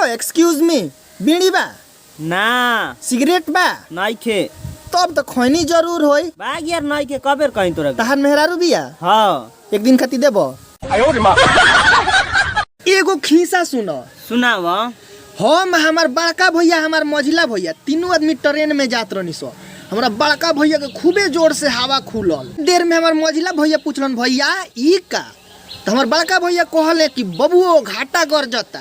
Excuse me, बीड़ी बा ना cigarette बा नहीं खे तब तो खैनी जरूर होई। बाग यार नहीं के कबेर कहीं तोरा तहार मेहरारू बिया हाँ एक दिन खाती देबो। एगो खीसा सुनो सुनाव। हम हमार बड़का भैया हमार मझिला भैया तीनों आदमी ट्रेन में जात रहनी सो। हमारा बड़का भैया के खूबे जोर से हवा खुलल। देर में हमार मझिला भैया पूछलन भैया ई का, तो हमार बड़का भैया कहले कि बबुओ घाटा कर जाता।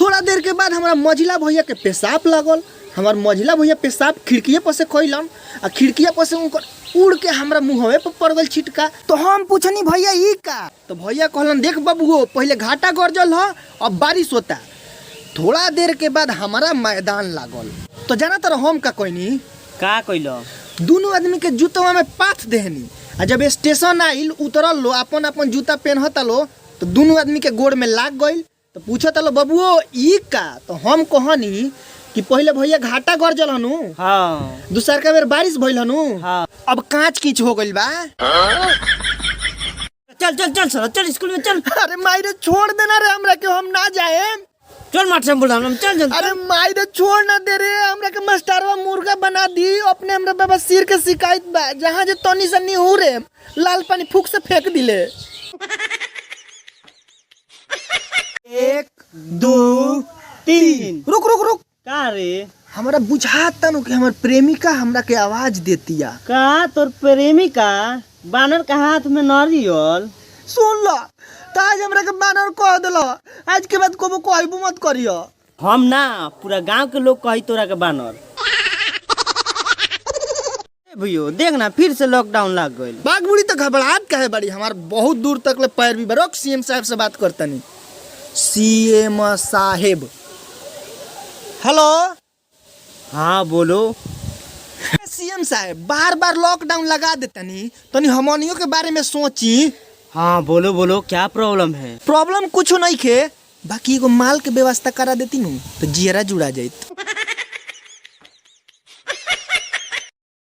थोड़ा देर के बाद हमारा मझिला भैया के पेशाब लागल। हमार मझिला भैया पेशाब खिड़किए पर से कइलन आ खिड़किया पर से उनकर उड़ के हमरा मुंहवे पर पड़ गल छिटका। तो हम पूछनी भैया ई का, तो भैया कहलन देख बबुओ पहले घाटा गरजल ह अब बारिश होता। थोड़ा देर के बाद हमारा मैदान लागल। तो जाना तर हम का कहनी का कइलो दोनों आदमी के जूतवा में पाथ देहनी आ जब स्टेशन आइल उतरल लो अपन अपन जूता पहनता लो तो दोनों आदमी के गोड़ में लाग गइल। तो पूछता लो बबुओ ई का, तो हम कहनी कि पहले भैया घाटा गरजल हनु हाँ दूसर का बेर बारिश भइल हनु हाँ अब कांच कीच हो गइल बा। चल चल चल चल चल स्कूल में चल। अरे मायरे छोड़ देना रे हमरा के हम ना जाए। चल मार से बोल हम चल चल। अरे मायरे छोड़ ना दे रे हमरा के मास्टरवा मुर्गा बना दी। अपने हमरा बाबा सिर के शिकायत बा जहां जे तनी से नहीं हो रे लाल पानी फूक से फेंक दिले। 1 2 3 रुक रुक रुक का रे हमरा बुझाता नु कि हमर प्रेमिका हमरा के आवाज देतिया। का तोर प्रेमिका बानर का हाथ में नारियल। सुन लो ताज हमरा के बानर कह देलो आज के बाद कोबो कहबो मत करियो। हम ना पूरा गांव के लोग कही तोरा के बानर। भैया देख ना फिर से लॉकडाउन लग गइल। बागबुड़ी तो घबराहट काहे बड़ी हमार बहुत दूर तक ले पैर भी बरोक। सीएम साहब से बात करतनी। सीएम साहेब हेलो हाँ बोलो। सीएम साहब बार बार लॉकडाउन लगा देतनी तनी हमनियों के बारे में सोची। हाँ बोलो बोलो क्या प्रॉब्लम है। प्रॉब्लम कुछ नहीं खे बाकी एगो माल के व्यवस्था करा देती नु तो जियरा जुड़ा जाइत।